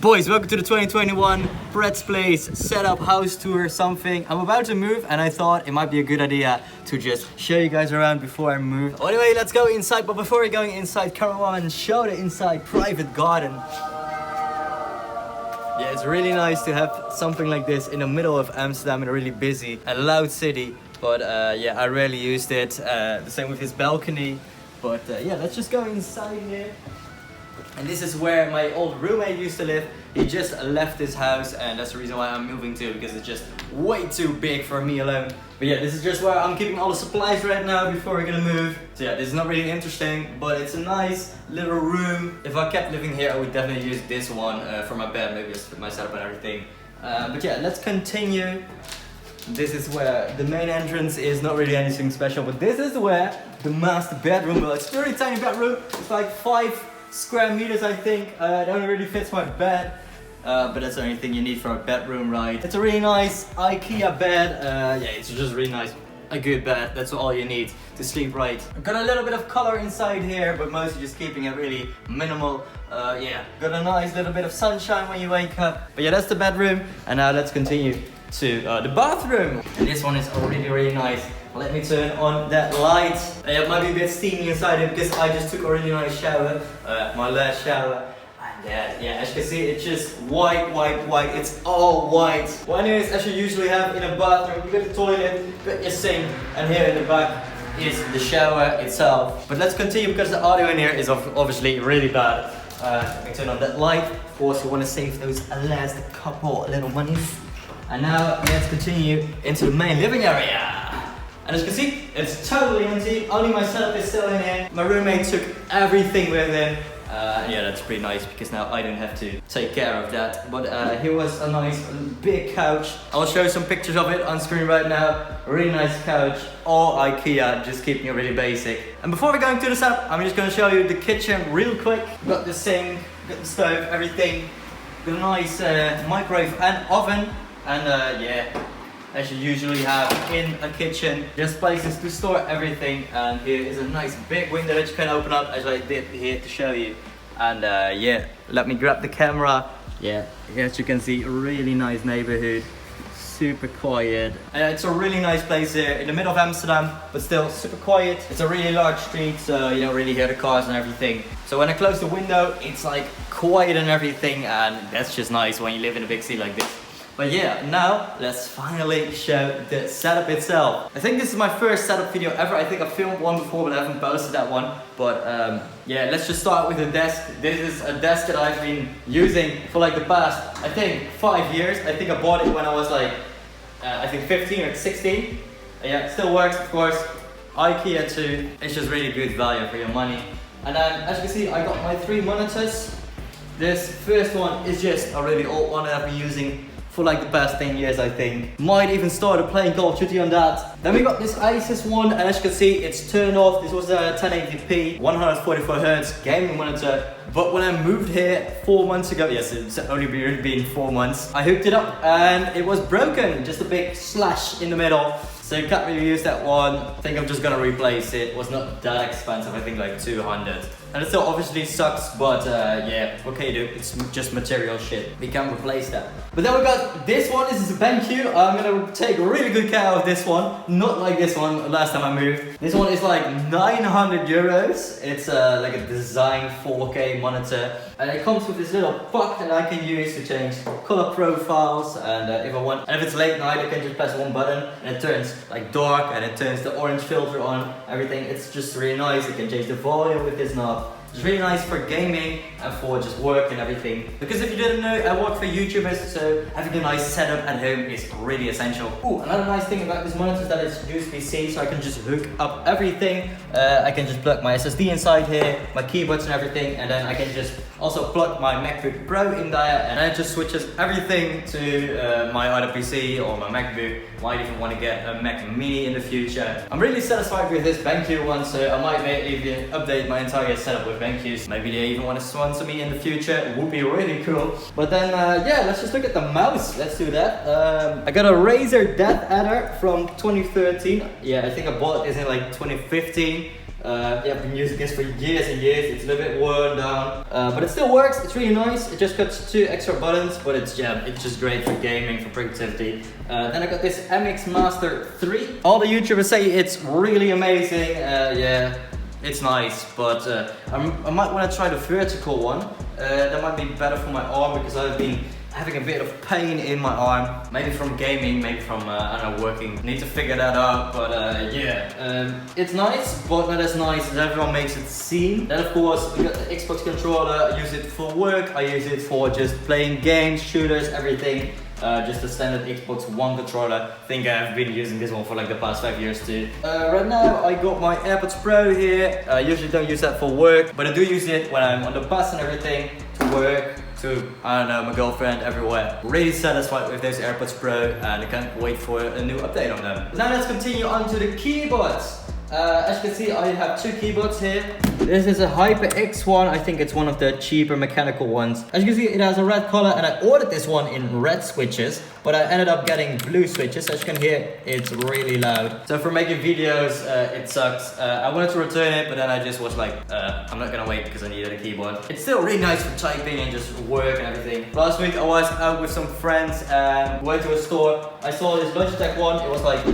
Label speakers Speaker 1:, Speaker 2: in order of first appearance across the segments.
Speaker 1: Boys, welcome to the 2021 Brett's Place setup house tour something. I'm about to move and I thought it might be a good idea to just show you guys around before I move. Anyway, let's go inside, but before we're going inside, come on and show the inside private garden. Yeah, it's really nice to have something like this in the middle of Amsterdam in a really busy and loud city. But yeah, I rarely used it. The same with this balcony. But yeah, let's just go inside here. And this is where my old roommate used to live. He just left his house and that's the reason why I'm moving to, because it's just way too big for me alone. But yeah, this is just where I'm keeping all the supplies right now before we're gonna move. So yeah, this is not really interesting, but it's a nice little room. If I kept living here, I would definitely use this one for my bed, maybe just my setup and everything. But yeah, let's continue. This is where the main entrance is, not really anything special, but this is where the master bedroom was. It's a very tiny bedroom. It's like 5 square meters, I think. It only really fits my bed, but that's the only thing you need for a bedroom, right? It's a really nice IKEA bed. Yeah, it's just really nice. A good bed, that's all you need to sleep right. I've got a little bit of color inside here, but mostly just keeping it really minimal. Yeah, got a nice little bit of sunshine when you wake up. But yeah, that's the bedroom, and now let's continue to the bathroom. And this one is really nice. Let me turn on that light. It might be a bit steamy inside here because I just took a really nice shower, my last shower. And yeah, as you can see, it's just white. It's all white. Well, anyways, as you usually have in a bathroom, you got the toilet, you got your sink, and here in the back is the shower itself. But let's continue because the audio in here is obviously really bad. Let me turn on that light. Of course, you want to save those last couple little monies. And now let's continue into the main living area. And as you can see, it's totally empty. Only my setup is still in here. My roommate took everything with him. Yeah, that's pretty nice because now I don't have to take care of that. But here was a nice big couch. I'll show you some pictures of it on screen right now. Really nice couch, all IKEA, just keeping it really basic. And before we go into the setup, I'm just gonna show you the kitchen real quick. Got the sink, got the stove, everything. Got a nice microwave and oven. And yeah, as you usually have in a kitchen, just places to store everything. And here is a nice big window that you can open up, as I did here to show you. And yeah, let me grab the camera. Yeah, as you can see, a really nice neighborhood, super quiet. It's a really nice place here in the middle of Amsterdam, but still super quiet. It's a really large street, so you don't really hear the cars and everything. So when I close the window, it's like quiet and everything, and that's just nice when you live in a big city like this. But yeah, now let's finally show the setup itself. I think this is my first setup video ever. I think I filmed one before, but I haven't posted that one. But yeah, let's just start with the desk. This is a desk that I've been using for like the past, I think, 5 years. I think I bought it when I was like, I think 15 or 16. Yeah, it still works, of course. IKEA too. It's just really good value for your money. And then, as you can see, I got my 3 monitors. This first one is just a really old one that I've been using for like the past 10 years, I think. Might even started playing Call of Duty on that. Then we got this Asus one, and as you can see, it's turned off. This was a 1080p, 144Hz gaming monitor. But when I moved here 4 months ago, yes, it's only been 4 months, I hooked it up and it was broken. Just a big slash in the middle. So you can't really use that one. I think I'm just gonna replace it. It was not that expensive, I think like 200. And it still obviously sucks, but yeah, what can you do? It's just material shit. We can replace that. But then we got this one. This is a BenQ. I'm gonna take really good care of this one. Not like this one last time I moved. This one is like 900 euros. It's like a design 4K monitor. And it comes with this little puck that I can use to change color profiles. And if I want, and if it's late night, I can just press one button and it turns like dark and it turns the orange filter on, everything. It's just really nice. You can change the volume with this knob. It's really nice for gaming and for just work and everything. Because if you didn't know, I work for YouTubers, so having a nice setup at home is really essential. Ooh, another nice thing about this monitor is that it's USB-C, so I can just hook up everything. I can just plug my SSD inside here, my keyboards and everything, and then I can just also plug my MacBook Pro in there, and then it just switches everything to my other PC or my MacBook. Might even want to get a Mac Mini in the future. I'm really satisfied with this BenQ one, so I might even update my entire setup with BenQs. Maybe they even want to sponsor me in the future. It would be really cool. But then, yeah, let's just look at the mouse. Let's do that. I got a Razer Death Adder from 2013. Yeah, I think I bought this in like 2015. Yeah, I've been using this for years and years. It's a little bit worn down, but it still works. It's really nice. It just got 2 extra buttons, but it's just great for gaming, for productivity. Then I got this MX Master 3. All the YouTubers say it's really amazing. Yeah, it's nice, but I might want to try the vertical one. That might be better for my arm because I've been having a bit of pain in my arm, maybe from gaming, maybe from I don't know, working. Need to figure that out, but it's nice, but not as nice as everyone makes it seem. Then of course we got the Xbox controller. I use it for work, I use it for just playing games, shooters, everything. Just a standard Xbox One controller. I think I've been using this one for like the past 5 years too. Right now I got my AirPods Pro here. I usually don't use that for work, but I do use it when I'm on the bus and everything, to work, to, I don't know, my girlfriend, everywhere. Really satisfied with those AirPods Pro and I can't wait for a new update on them. Now let's continue on to the keyboards. As you can see, I have 2 keyboards here. This is a HyperX one. I think it's one of the cheaper mechanical ones. As you can see, it has a red color and I ordered this one in red switches, but I ended up getting blue switches. As you can hear, it's really loud. So for making videos, it sucks. I wanted to return it, but then I just was like, I'm not gonna wait because I needed a keyboard. It's still really nice for typing and just work and everything. Last week I was out with some friends and went to a store. I saw this Logitech one. It was like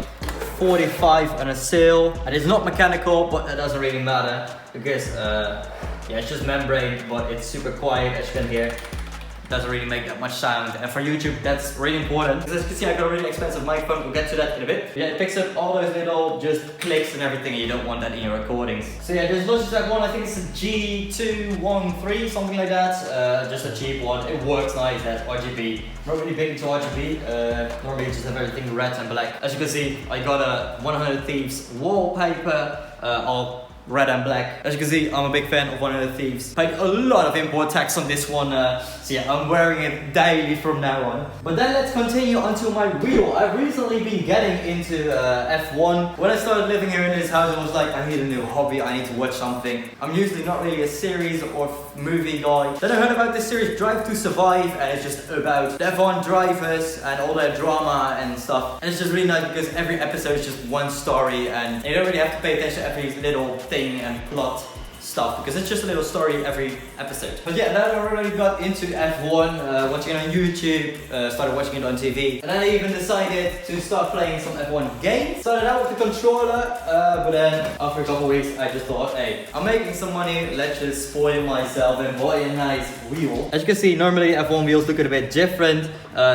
Speaker 1: 45 on a sale, and it's not mechanical, but that doesn't really matter because yeah, it's just membrane, but it's super quiet, as you can hear. Doesn't really make that much sound, and for YouTube that's really important because as you can see I got a really expensive microphone. We'll get to that in a bit. Yeah, it picks up all those little just clicks and everything, and you don't want that in your recordings. So yeah, there's Logitech one. I think it's a G213, something like that. Just a cheap one. It works nice. That's RGB. Not really big into RGB. Normally just have everything red and black. As you can see, I got a 100 Thieves wallpaper, all red and black. As you can see, I'm a big fan of 100 Thieves. Paid a lot of import tax on this one, so yeah, I'm wearing it daily from now on. But then let's continue onto my wheel. I've recently been getting into F1. When I started living here in this house, I was like, I need a new hobby, I need to watch something. I'm usually not really a series or movie guy. Then I heard about this series, Drive to Survive, and it's just about F1 drivers and all their drama and stuff. And it's just really nice because every episode is just one story, and you don't really have to pay attention to every little thing and plot stuff because it's just a little story every episode. But yeah, then I already got into F1, watching it on YouTube, started watching it on TV, and then I even decided to start playing some F1 games. Started out with the controller, but then after a couple of weeks I just thought, hey, I'm making some money, let's just spoil myself and buy a nice wheel. As you can see, normally F1 wheels look a bit different.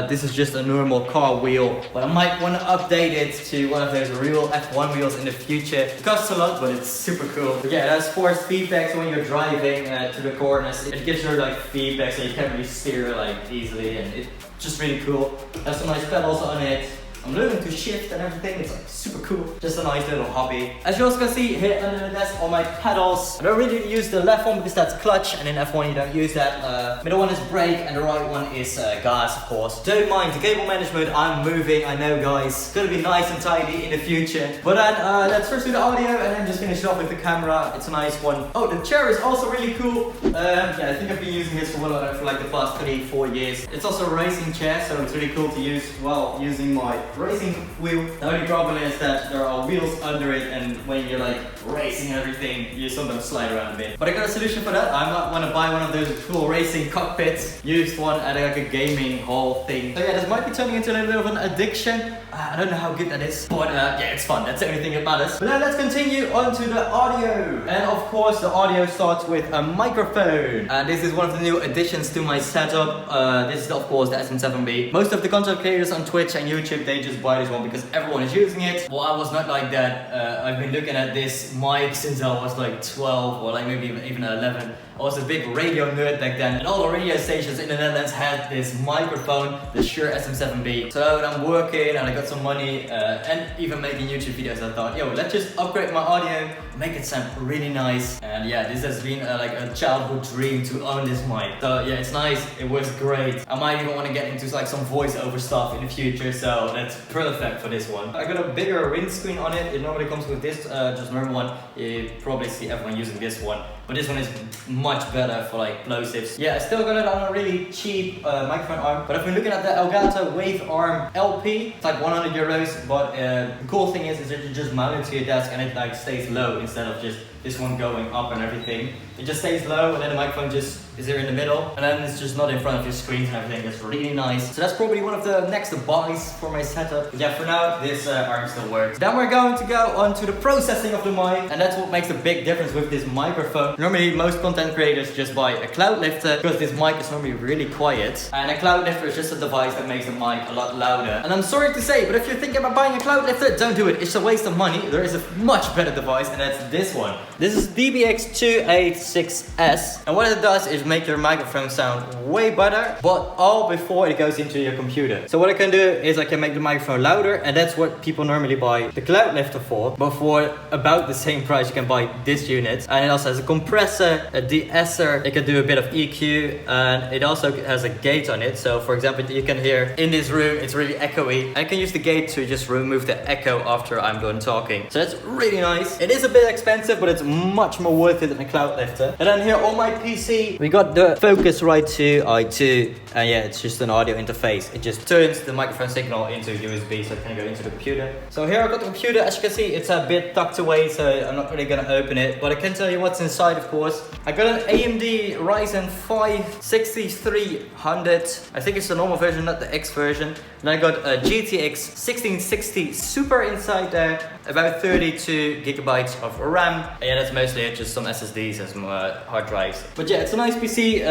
Speaker 1: This is just a normal car wheel, but I might want to update it to one of those real F1 wheels in the future. It costs a lot, but it's super cool. But yeah, it has forced feedback, so when you're driving to the corners, it gives you like feedback, so you can't really steer like easily, and it's just really cool. Has some nice pedals on it. I'm learning to shift and everything, it's like super cool. Just a nice little hobby. As you also can see here under the desk are my pedals. I don't really use the left one because that's clutch, and in F1 you don't use that. Middle one is brake and the right one is gas, of course. Don't mind the cable management, I'm moving, I know guys. It's gonna be nice and tidy in the future. But then let's first do the audio and then just finish it off with the camera. It's a nice one. Oh, the chair is also really cool. Yeah, I think I've been using this for like the past 3-4 years. It's also a racing chair, so it's really cool to use while using my racing wheel. The only problem is that there are wheels under it, and when you're like racing and everything, you sometimes slide around a bit. But I got a solution for that. I might want to buy one of those cool racing cockpits, used one at like a gaming hall thing. So yeah, this might be turning into a little bit of an addiction. I don't know how good that is, but yeah, it's fun. That's the only thing that matters. But now let's continue on to the audio. And of course, the audio starts with a microphone. This is one of the new additions to my setup. This is of course the SM7B. Most of the content creators on Twitch and YouTube, they just buy this one because everyone is using it. Well, I was not like that. I've been looking at this mic since I was like 12 or like maybe even 11. I was a big radio nerd back then, and all the radio stations in the Netherlands had this microphone, the Shure SM7B. So when I'm working and I got some money and even making YouTube videos, I thought, yo, let's just upgrade my audio, make it sound really nice. And yeah, this has been like a childhood dream to own this mic. So yeah, it's nice, it works great. I might even want to get into like some voiceover stuff in the future, so that's perfect for this one. I got a bigger windscreen on it. It normally comes with this, just normal one. You probably see everyone using this one, but this one is much better for like plosives. Yeah, I still got it on a really cheap microphone arm, but I've been looking at the Elgato Wave Arm LP. It's like 100 euros, but the cool thing is that you just mount it to your desk and it like stays low instead of just this one going up and everything. It just stays low, and then the microphone just is here in the middle, and then it's just not in front of your screens and everything. It's really nice. So that's probably one of the next buys for my setup. But yeah, for now, this arm still works. Then we're going to go on to the processing of the mic, and that's what makes the big difference with this microphone. Normally, most content creators just buy a cloud lifter because this mic is normally really quiet, and a cloud lifter is just a device that makes the mic a lot louder. And I'm sorry to say, but if you're thinking about buying a cloud lifter, don't do it. It's a waste of money. There is a much better device, and that's this one. This is DBX286S, and what it does is make your microphone sound way better, but all before it goes into your computer. So what I can do is I can make the microphone louder, and that's what people normally buy the cloud lifter for. But for about the same price, you can buy this unit, and it also has a compressor, a de-esser. It can do a bit of EQ, and it also has a gate on it. So for example, you can hear in this room, it's really echoey. I can use the gate to just remove the echo after I'm done talking. So that's really nice. It is a bit expensive, but it's much more worth it than a cloud lifter. And then here on my PC, we got the Focusrite 2 i2, and yeah, it's just an audio interface. It just turns the microphone signal into USB, so it can go into the computer. So here I've got the computer. As you can see, it's a bit tucked away, so I'm not really gonna open it, but I can tell you what's inside, of course. I got an AMD Ryzen 5 6300. I think it's the normal version, not the X version. Then I got a GTX 1660 Super inside there, about 32 gigabytes of RAM. And yeah, that's mostly it, just some SSDs and some hard drives. But yeah, it's a nice PC.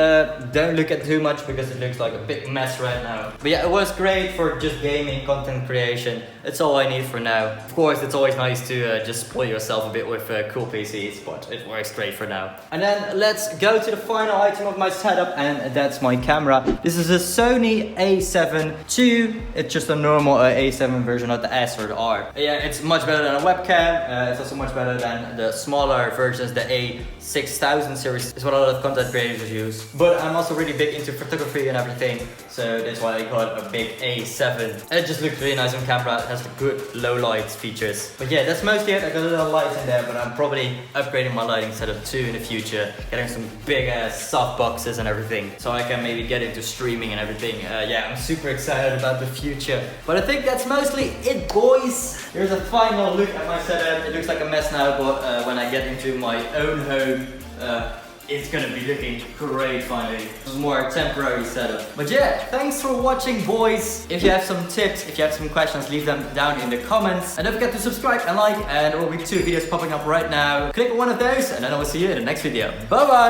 Speaker 1: Don't look at too much because it looks like a big mess right now. But yeah, it was great for just gaming, content creation. It's all I need for now. Of course, it's always nice to just spoil yourself a bit with cool PCs, but it works great for now. And then let's go to the final item of my setup, and that's my camera. This is a Sony a7 II. It's just a normal A7 version, not the S or the R. Yeah, it's much better than a webcam. It's also much better than the smaller versions. The A6000 series is what a lot of content creators use. But I'm also really big into photography and everything, so that's why I got a big A7. And it just looks really nice on camera. It has good low light features. But yeah, that's mostly it. I got a little light in there, but I'm probably upgrading my lighting setup too in the future. Getting some big ass soft boxes and everything, so I can maybe get into streaming and everything. Yeah, I'm super excited about the future. But I think that's mostly it, boys. Here's a final look at my setup. It looks like a mess now, but when I get into my own home, it's gonna be looking great finally. This is more a temporary setup. But yeah, thanks for watching, boys. If you have some tips, if you have some questions, leave them down in the comments. And don't forget to subscribe and like, and there will be 2 videos popping up right now. Click on one of those, and then I will see you in the next video. Bye bye!